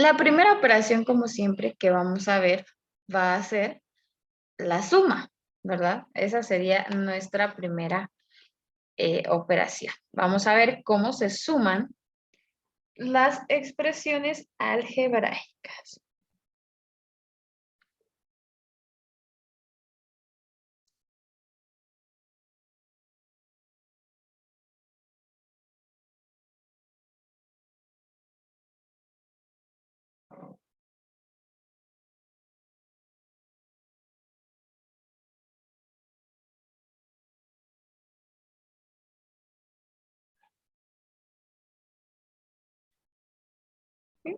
La primera operación, como siempre, que vamos a ver va a ser la suma, ¿verdad? Esa sería nuestra primera operación. Vamos a ver cómo se suman las expresiones algebraicas. ¿Sí?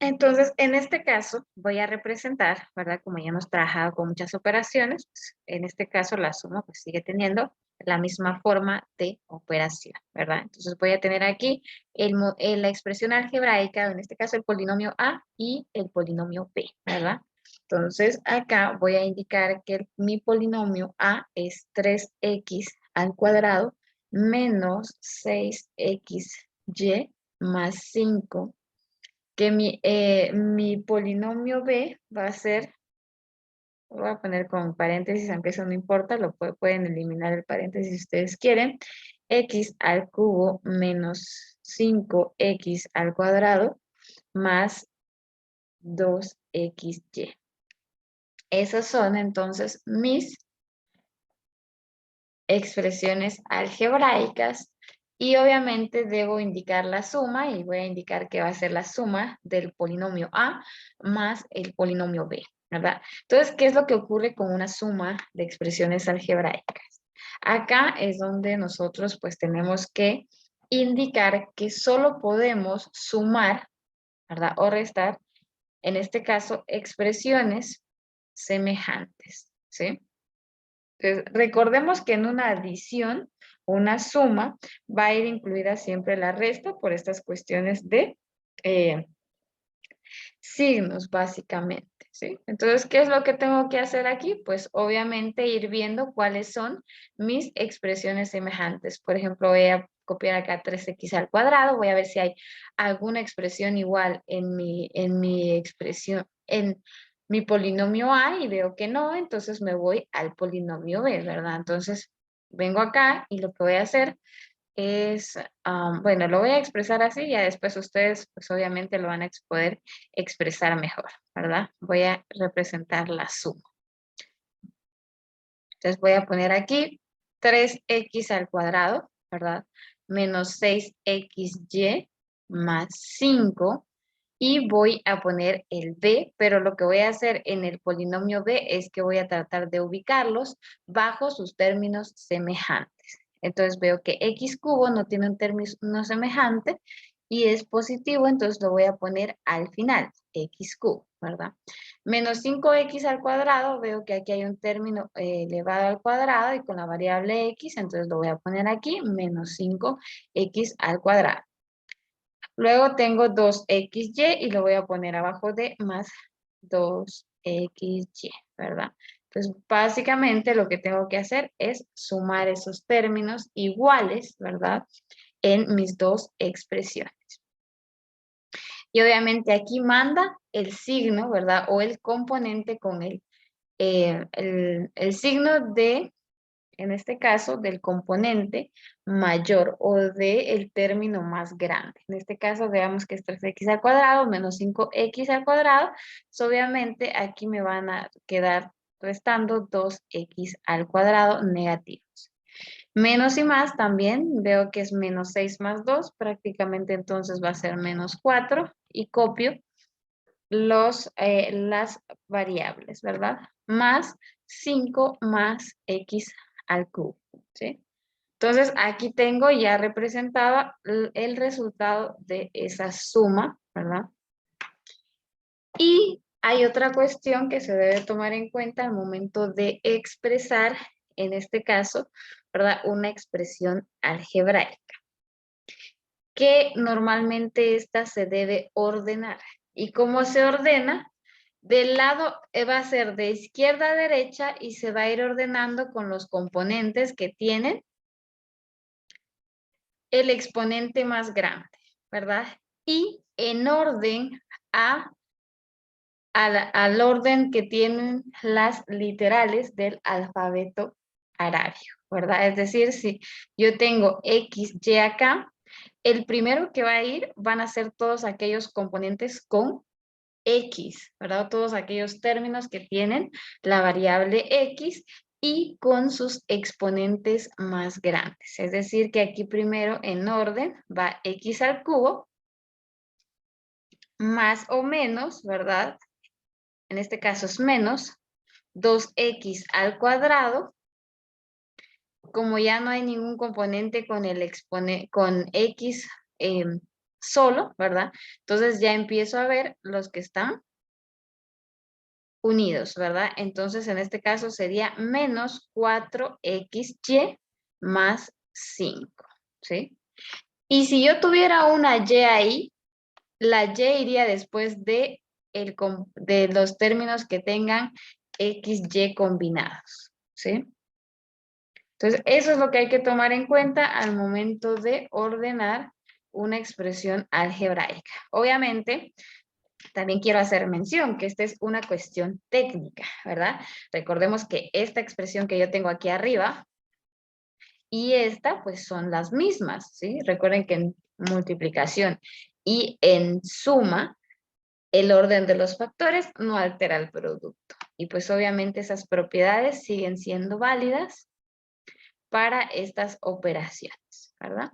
Entonces, en este caso, voy a representar, ¿verdad? Como ya hemos trabajado con muchas operaciones, pues, en este caso la suma pues sigue teniendo la misma forma de operación, ¿verdad? Entonces voy a tener aquí la expresión algebraica, en este caso el polinomio A y el polinomio B, ¿verdad? Entonces acá voy a indicar que mi polinomio A es 3x al cuadrado menos 6xy más 5, que mi polinomio B va a ser, lo voy a poner con paréntesis, aunque eso no importa, pueden eliminar el paréntesis si ustedes quieren, x al cubo menos 5x al cuadrado más 2xy. Esas son entonces mis expresiones algebraicas y obviamente debo indicar la suma y voy a indicar que va a ser la suma del polinomio A más el polinomio B, ¿verdad? Entonces, ¿qué es lo que ocurre con una suma de expresiones algebraicas? Acá es donde nosotros pues tenemos que indicar que solo podemos sumar, ¿verdad? O restar, en este caso, expresiones semejantes, ¿sí? Entonces, recordemos que en una adición, una suma, va a ir incluida siempre la resta por estas cuestiones de eh, signos, básicamente, ¿sí? Entonces, ¿qué es lo que tengo que hacer aquí? Pues obviamente ir viendo cuáles son mis expresiones semejantes. Por ejemplo, voy a copiar acá 3x al cuadrado, voy a ver si hay alguna expresión igual en mi expresión, en mi polinomio A y veo que no, entonces me voy al polinomio B, ¿verdad? Entonces, vengo acá y lo que voy a hacer es, bueno, lo voy a expresar así, ya después ustedes pues obviamente lo van a poder expresar mejor, ¿verdad? Voy a representar la suma. Entonces voy a poner aquí 3x al cuadrado, ¿verdad? Menos 6xy más 5 y voy a poner el b, pero lo que voy a hacer en el polinomio b es que voy a tratar de ubicarlos bajo sus términos semejantes. Entonces veo que x cubo no tiene un término semejante y es positivo, entonces lo voy a poner al final, x cubo, ¿verdad? Menos 5x al cuadrado, veo que aquí hay un término elevado al cuadrado y con la variable x, entonces lo voy a poner aquí, menos 5x al cuadrado. Luego tengo 2xy y lo voy a poner abajo de más 2xy, ¿verdad? Entonces, básicamente lo que tengo que hacer es sumar esos términos iguales, ¿verdad? En mis dos expresiones. Y obviamente aquí manda el signo, ¿verdad? O el componente con el signo de, en este caso, del componente mayor o del término más grande. En este caso, veamos que es 3x al cuadrado menos 5x al cuadrado. Pues obviamente aquí me van a quedar restando 2x al cuadrado negativos. Menos y más también, veo que es menos 6 más 2, prácticamente entonces va a ser menos 4 y copio las variables, ¿verdad? Más 5 más x al cubo, ¿sí? Entonces, aquí tengo ya representado el resultado de esa suma, ¿verdad? Y hay otra cuestión que se debe tomar en cuenta al momento de expresar, en este caso, ¿verdad? Una expresión algebraica, que normalmente esta se debe ordenar. ¿Y cómo se ordena? Del lado va a ser de izquierda a derecha y se va a ir ordenando con los componentes que tienen el exponente más grande, ¿verdad? Y en orden a, al orden que tienen las literales del alfabeto arábigo, ¿verdad? Es decir, si yo tengo X, Y acá, el primero que va a ir van a ser todos aquellos componentes con X, ¿verdad? Todos aquellos términos que tienen la variable X y con sus exponentes más grandes. Es decir, que aquí primero en orden va X al cubo, más o menos, ¿verdad? En este caso es menos 2X al cuadrado. Como ya no hay ningún componente con con X solo, ¿verdad? Entonces ya empiezo a ver los que están unidos, ¿verdad? Entonces, en este caso sería menos 4XY más 5, ¿sí? Y si yo tuviera una Y ahí, la Y iría después de los términos que tengan XY combinados, ¿sí? Entonces, eso es lo que hay que tomar en cuenta al momento de ordenar una expresión algebraica. Obviamente, también quiero hacer mención que esta es una cuestión técnica, ¿verdad? Recordemos que esta expresión que yo tengo aquí arriba y esta, pues son las mismas, ¿sí? Recuerden que en multiplicación y en suma, el orden de los factores no altera el producto. Y pues obviamente esas propiedades siguen siendo válidas para estas operaciones, ¿verdad?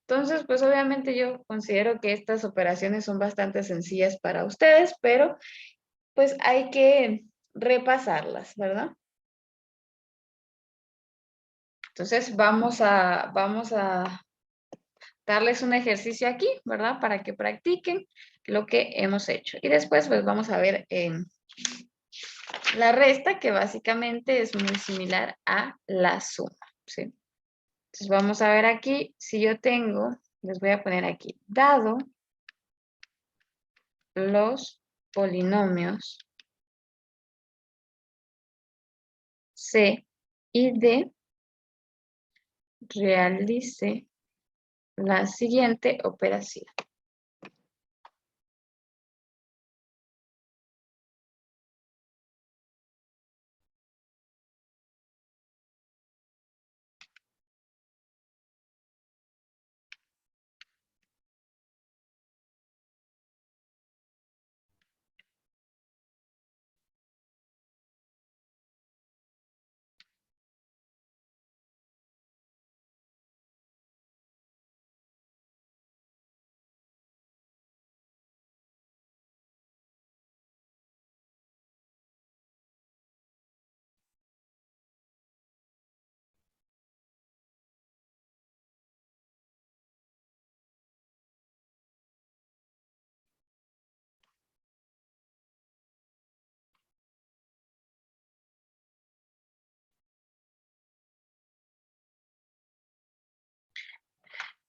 Entonces, pues obviamente yo considero que estas operaciones son bastante sencillas para ustedes, pero pues hay que repasarlas, ¿verdad? Entonces vamos a darles un ejercicio aquí, ¿verdad? Para que practiquen lo que hemos hecho. Y después pues vamos a ver la resta, que básicamente es muy similar a la suma, ¿sí? Entonces vamos a ver aquí, si yo tengo, les voy a poner aquí, dado los polinomios C y D, realice la siguiente operación.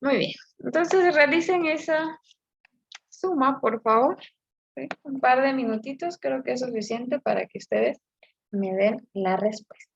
Muy bien, entonces realicen esa suma, por favor. ¿Sí? Un par de minutitos, creo que es suficiente para que ustedes me den la respuesta.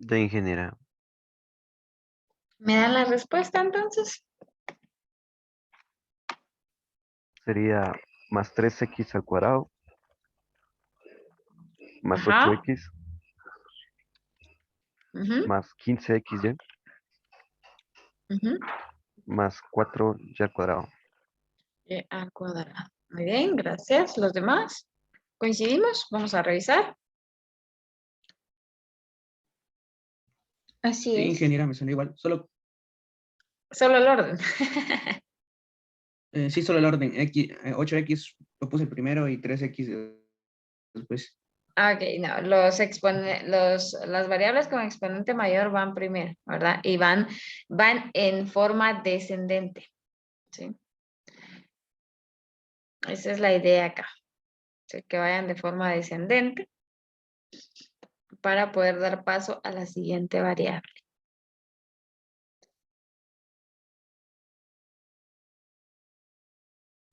de ingeniera. ¿Me dan la respuesta entonces? Sería más 3x al cuadrado, más ocho Ajá. x Ujú, más 15xy, ujú. más 4y al cuadrado. Y al cuadrado. Muy bien, gracias. ¿Los demás? ¿Coincidimos? Vamos a revisar. Así Sí, es. ingeniera, me suena igual. Solo el orden. Sí, solo el orden. 8x lo puse primero y 3x después. Ok, no, las variables con exponente mayor van primero, ¿verdad? Y van en forma descendente, ¿sí? Esa es la idea acá, ¿sí? Que vayan de forma descendente para poder dar paso a la siguiente variable.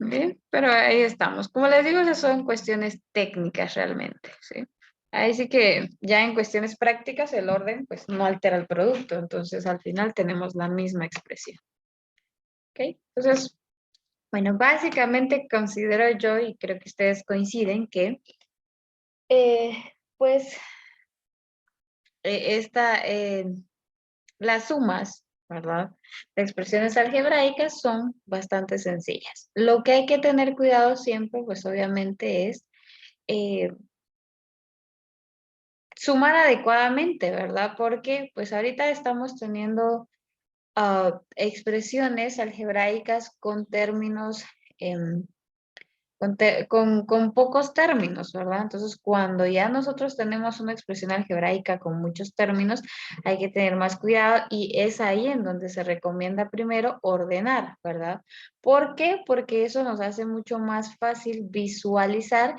Bien, pero ahí estamos. Como les digo, esas son cuestiones técnicas realmente, ¿sí? Ahí sí que ya en cuestiones prácticas el orden pues no altera el producto, entonces al final tenemos la misma expresión. ¿Ok? Entonces, bueno, básicamente considero yo, y creo que ustedes coinciden, que eh, pues las sumas, ¿verdad? De expresiones algebraicas son bastante sencillas. Lo que hay que tener cuidado siempre, pues obviamente es eh, sumar adecuadamente, ¿verdad? Porque pues ahorita estamos teniendo expresiones algebraicas con términos, em, con pocos términos, ¿verdad? Entonces, cuando ya nosotros tenemos una expresión algebraica con muchos términos, hay que tener más cuidado y es ahí en donde se recomienda primero ordenar, ¿verdad? ¿Por qué? Porque eso nos hace mucho más fácil visualizar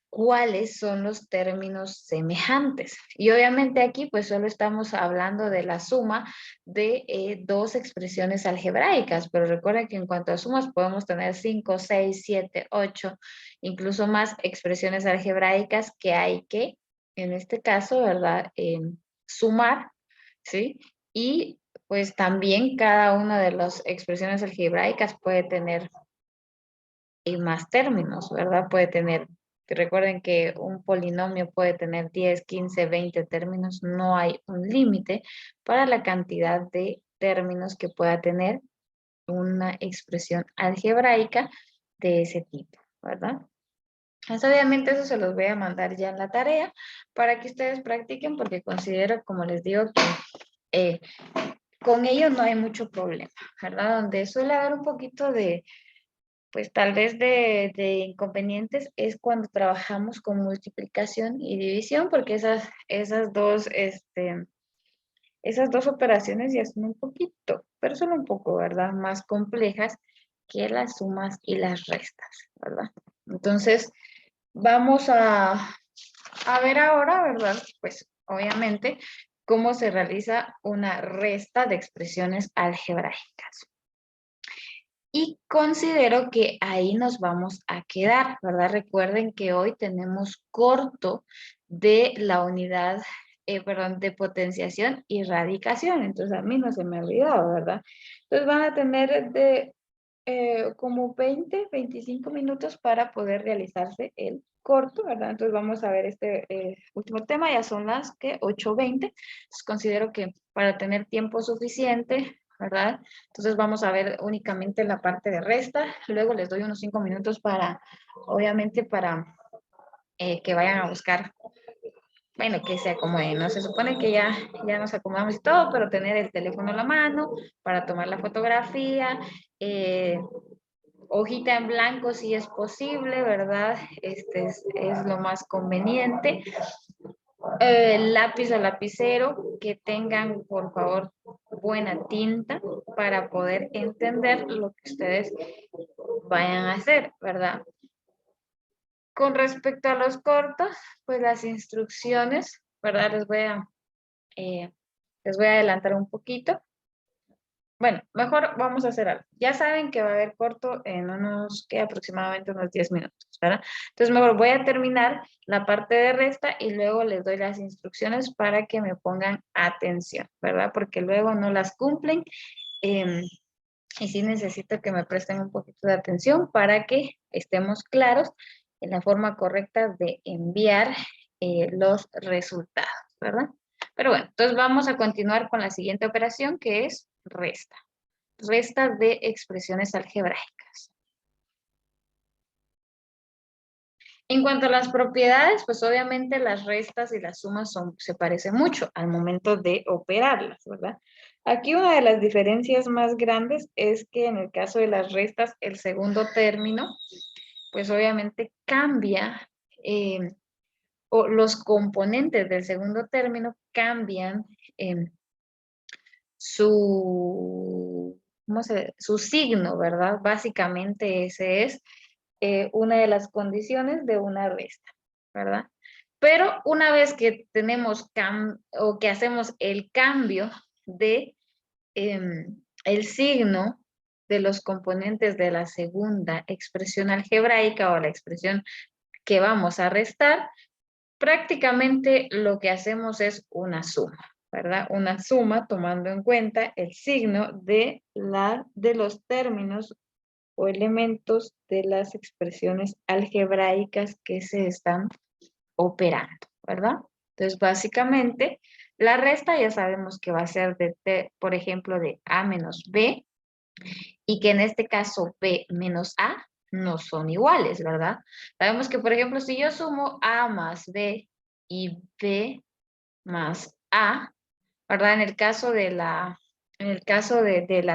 cuáles son los términos semejantes. Y obviamente aquí pues solo estamos hablando de la suma de dos expresiones algebraicas, pero recuerden que en cuanto a sumas podemos tener 5, 6, 7, 8, incluso más expresiones algebraicas que hay que, en este caso, ¿verdad? Sumar, ¿sí? Y pues también cada una de las expresiones algebraicas puede tener más términos, ¿verdad? Puede tener, recuerden que un polinomio puede tener 10, 15, 20 términos, no hay un límite para la cantidad de términos que pueda tener una expresión algebraica de ese tipo, ¿verdad? Entonces, obviamente eso se los voy a mandar ya en la tarea para que ustedes practiquen porque considero, como les digo, que eh, con ello no hay mucho problema, ¿verdad? Donde suele haber un poquito de pues tal vez de inconvenientes es cuando trabajamos con multiplicación y división, porque esas dos operaciones ya son un poquito, pero solo un poco, ¿verdad? Más complejas que las sumas y las restas, ¿verdad? Entonces, vamos a ver ahora, ¿verdad? Pues obviamente, cómo se realiza una resta de expresiones algebraicas. Y considero que ahí nos vamos a quedar, ¿verdad? Recuerden que hoy tenemos corto de la unidad, perdón, de potenciación y radicación. Entonces a mí no se me ha olvidado, ¿verdad? Entonces van a tener de como 20, 25 minutos para poder realizarse el corto, ¿verdad? Entonces vamos a ver este último tema, ya son las que 8:20. Entonces considero que para tener tiempo suficiente, ¿verdad? Entonces vamos a ver únicamente la parte de resta, luego les doy unos 5 minutos para, obviamente, para que vayan a buscar, bueno, que se acomoden, ¿no? Se supone que ya nos acomodamos y todo, pero tener el teléfono a la mano para tomar la fotografía, hojita en blanco si es posible, ¿verdad? Este es lo más conveniente. Lápiz o lapicero, que tengan, por favor, buena tinta para poder entender lo que ustedes vayan a hacer, ¿verdad? Con respecto a los cortos, pues las instrucciones, ¿verdad? Eh, les voy a adelantar un poquito. Bueno, mejor vamos a hacer algo. Ya saben que va a haber corto en que aproximadamente unos 10 minutos, ¿verdad? Entonces, mejor voy a terminar la parte de resta y luego les doy las instrucciones para que me pongan atención, ¿verdad? Porque luego no las cumplen. Y sí necesito que me presten un poquito de atención para que estemos claros en la forma correcta de enviar los resultados, ¿verdad? Pero bueno, entonces vamos a continuar con la siguiente operación que es resta. Resta de expresiones algebraicas. En cuanto a las propiedades, pues obviamente las restas y las sumas se parecen mucho al momento de operarlas, ¿verdad? Aquí una de las diferencias más grandes es que en el caso de las restas, el segundo término, pues obviamente cambia, o los componentes del segundo término cambian su signo, ¿verdad? Básicamente ese es una de las condiciones de una resta, ¿verdad? Pero una vez que tenemos o que hacemos el cambio de el signo de los componentes de la segunda expresión algebraica o la expresión que vamos a restar, prácticamente lo que hacemos es una suma, ¿verdad? Una suma tomando en cuenta el signo de los términos o elementos de las expresiones algebraicas que se están operando, ¿verdad? Entonces, básicamente, la resta ya sabemos que va a ser por ejemplo, de A menos B, y que en este caso B menos A no son iguales, ¿verdad? Sabemos que, por ejemplo, si yo sumo A más B y B más A, ¿verdad? En el caso de la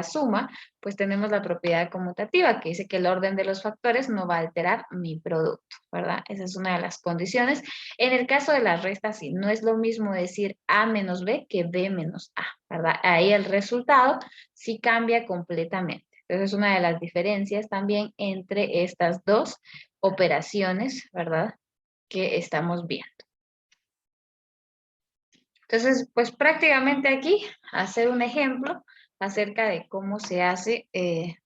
suma, pues tenemos la propiedad conmutativa que dice que el orden de los factores no va a alterar mi producto, ¿verdad? Esa es una de las condiciones. En el caso de las restas, sí, no es lo mismo decir A menos B que B menos A, ¿verdad? Ahí el resultado sí cambia completamente. Entonces es una de las diferencias también entre estas dos operaciones, ¿verdad? Que estamos viendo. Entonces, pues prácticamente aquí hacer un ejemplo acerca de cómo se hace,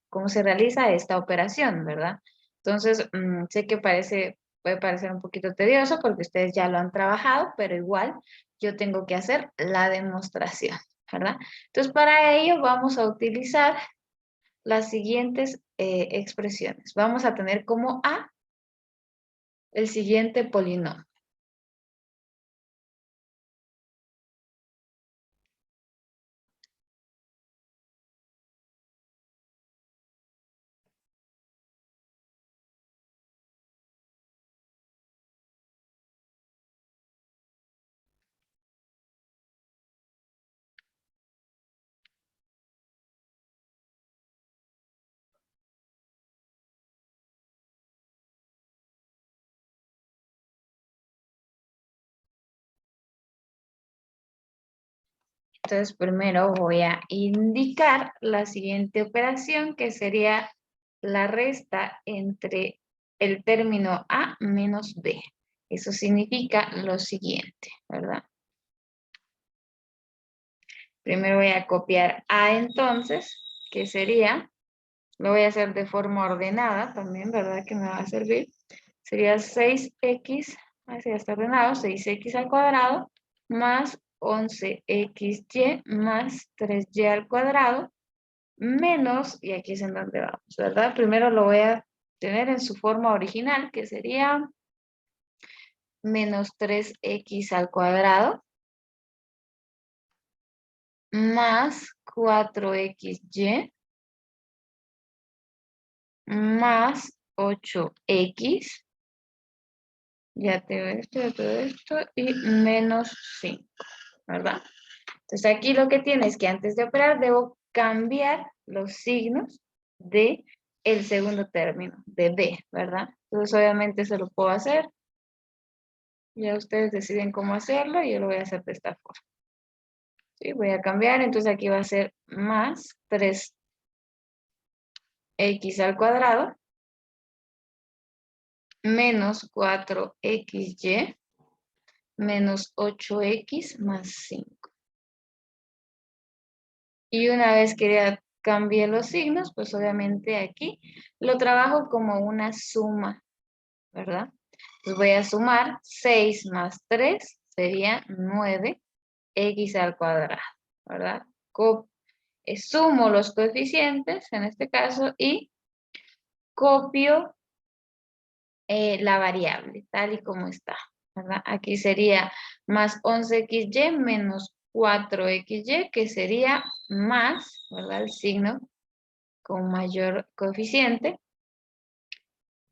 cómo se realiza esta operación, ¿verdad? Entonces, sé que puede parecer un poquito tedioso porque ustedes ya lo han trabajado, pero igual yo tengo que hacer la demostración, ¿verdad? Entonces, para ello vamos a utilizar las siguientes expresiones. Vamos a tener como A el siguiente polinomio. Entonces, primero voy a indicar la siguiente operación, que sería la resta entre el término A menos B. Eso significa lo siguiente, ¿verdad? Primero voy a copiar A entonces, que sería, lo voy a hacer de forma ordenada también, ¿verdad? Que me va a servir. Sería 6x, así ya está ordenado, 6x al cuadrado, más 11xy más 3y al cuadrado, menos, y aquí es en donde vamos, ¿verdad? Primero lo voy a tener en su forma original, que sería menos 3x al cuadrado, más 4xy, más 8x, ya todo esto, y menos 5, ¿verdad? Entonces aquí lo que tiene es que antes de operar debo cambiar los signos de el segundo término, de B, ¿verdad? Entonces obviamente se lo puedo hacer. Ya ustedes deciden cómo hacerlo y yo lo voy a hacer de esta forma. ¿Sí? Voy a cambiar, entonces aquí va a ser más 3x al cuadrado menos 4xy menos 8x más 5. Y una vez que ya cambié los signos, pues obviamente aquí lo trabajo como una suma, ¿verdad? Entonces voy a sumar 6 más 3 sería 9x al cuadrado, ¿verdad? Sumo los coeficientes en este caso y copio la variable tal y como está, ¿verdad? Aquí sería más 11xy menos 4xy, que sería más, ¿verdad? El signo con mayor coeficiente.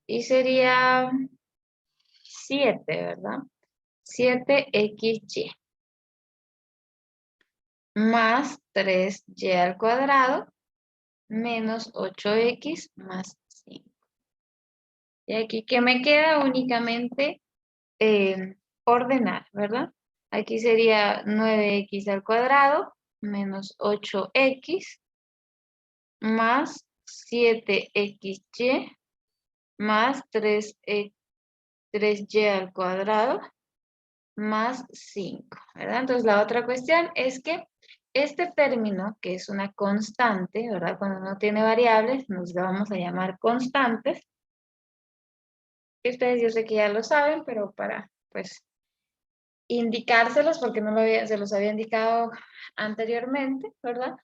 Y sería 7, ¿verdad? 7xy. Más 3y al cuadrado menos 8x más 5. Y aquí que me queda únicamente ordenar, ¿verdad? Aquí sería 9x al cuadrado menos 8x más 7xy más 3y al cuadrado más 5, ¿verdad? Entonces la otra cuestión es que este término, que es una constante, ¿verdad? Cuando no tiene variables, nos la vamos a llamar constantes. Ustedes yo sé que ya lo saben, pero para, pues, indicárselos, porque no se los había indicado anteriormente, ¿verdad?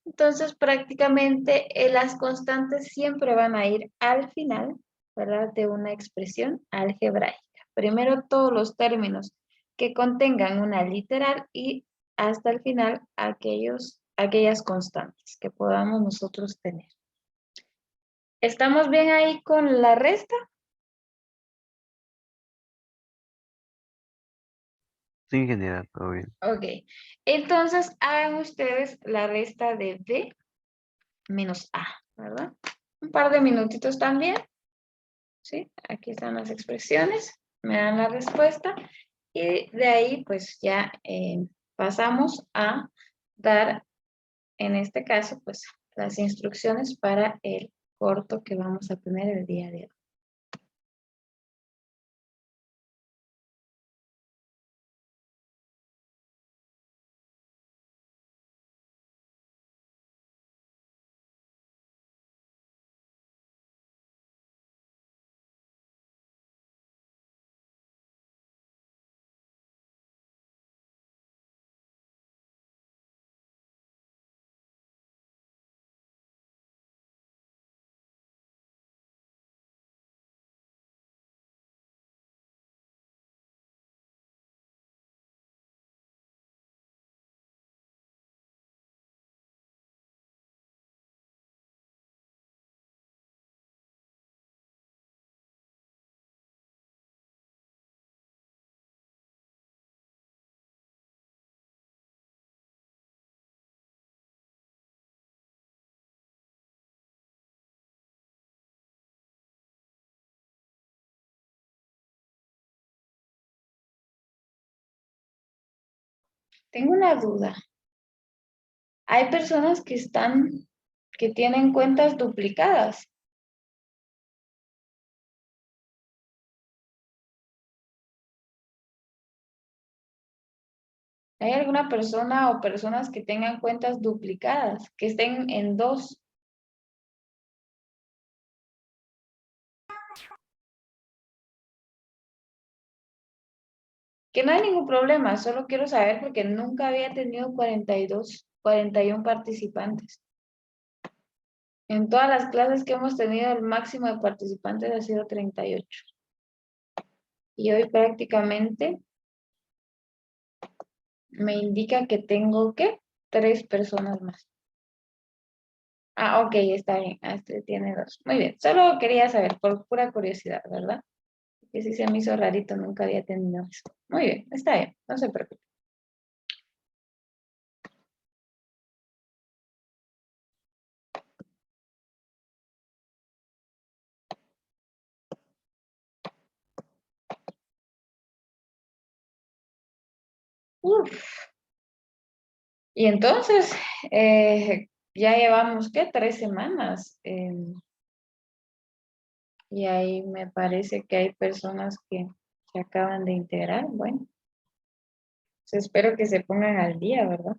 Entonces, prácticamente las constantes siempre van a ir al final, ¿verdad? De una expresión algebraica. Primero todos los términos que contengan una literal y hasta el final aquellas constantes que podamos nosotros tener. ¿Estamos bien ahí con la resta? Sí, ingeniera, todo bien. Ok. Entonces, hagan ustedes la resta de B menos A, ¿verdad? Un par de minutitos también, ¿sí? Aquí están las expresiones, me dan la respuesta y de ahí pues ya pasamos a dar, en este caso, pues las instrucciones para el corto que vamos a tener el día de hoy. Tengo una duda. Hay personas que tienen cuentas duplicadas. ¿Hay alguna persona o personas que tengan cuentas duplicadas, que estén en dos? Que no hay ningún problema, solo quiero saber porque nunca había tenido 41 participantes. En todas las clases que hemos tenido, el máximo de participantes ha sido 38. Y hoy prácticamente me indica que tengo, ¿qué? 3 personas más. Ah, ok, está bien. Este tiene 2. Muy bien, solo quería saber, por pura curiosidad, ¿verdad? Que sí se me hizo rarito, nunca había tenido eso. Muy bien, está bien, no se preocupe. Uf. Y entonces, ya llevamos, ¿qué? 3 semanas. Y ahí me parece que hay personas que se acaban de integrar. Bueno, pues espero que se pongan al día, ¿verdad?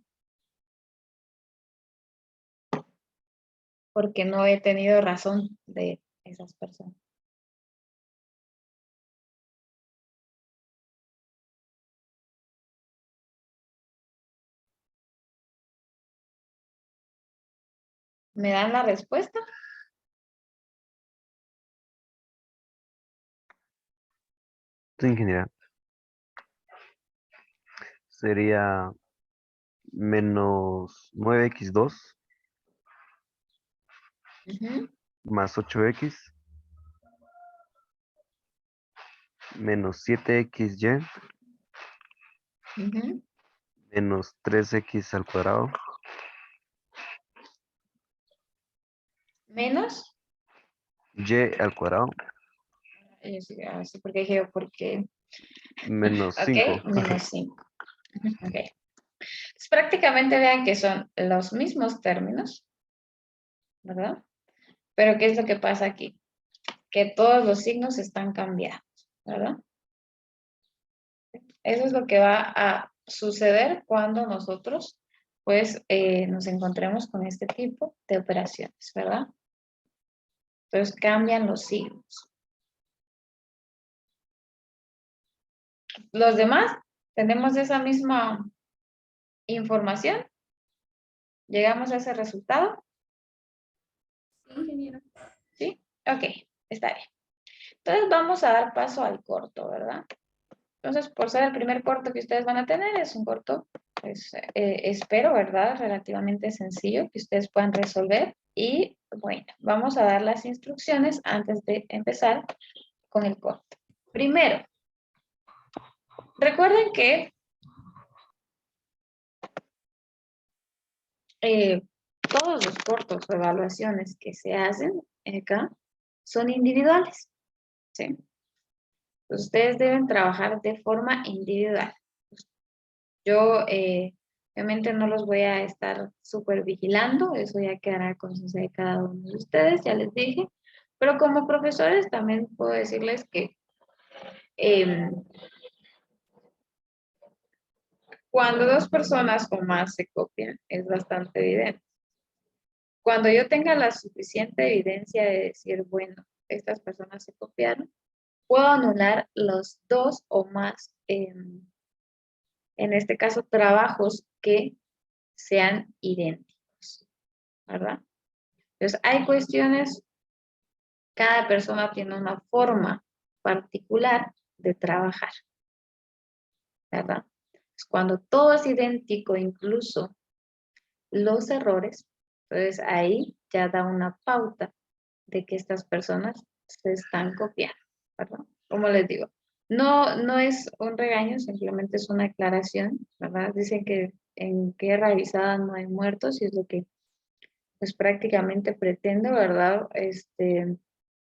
porque no he tenido razón de esas personas. ¿Me dan la respuesta? Sí, ingeniera. Sería menos 9x2 Ujú, más 8x menos 7xy ujú. menos 3x al cuadrado Menos. y al cuadrado Sí, porque dije, porque. menos Ok, 5. menos 5. Ok. Pues prácticamente vean que son los mismos términos, ¿verdad? Pero ¿qué es lo que pasa aquí? Que todos los signos están cambiados, ¿verdad? Eso es lo que va a suceder cuando nosotros, pues, nos encontremos con este tipo de operaciones, ¿verdad? Entonces cambian los signos. Los demás tenemos esa misma información. Llegamos a ese resultado. Sí, ingeniero. ¿Sí? Ok, está bien. Entonces vamos a dar paso al corto, ¿verdad? Entonces, por ser el primer corto que ustedes van a tener, es un corto, pues, espero, ¿verdad? Relativamente sencillo, que ustedes puedan resolver. Y bueno, vamos a dar las instrucciones antes de empezar con el corto. Primero, recuerden que todos los cortos o evaluaciones que se hacen acá son individuales, ¿sí? Ustedes deben trabajar de forma individual. Yo, obviamente, no los voy a estar súper vigilando, eso ya quedará a conciencia de cada uno de ustedes, ya les dije. Pero como profesores también puedo decirles que em, cuando dos personas o más se copian, es bastante evidente. Cuando yo tenga la suficiente evidencia de decir, bueno, estas personas se copiaron, puedo anular los dos o más, en este caso, trabajos que sean idénticos, ¿verdad? Entonces, hay cuestiones, cada persona tiene una forma particular de trabajar, ¿verdad? Pues cuando todo es idéntico, incluso los errores, entonces ahí ya da una pauta de que estas personas se están copiando, ¿verdad? Como les digo, no es un regaño, simplemente es una aclaración, ¿verdad? Dicen que en guerra avisada no hay muertos y es lo que pues prácticamente pretendo, ¿verdad?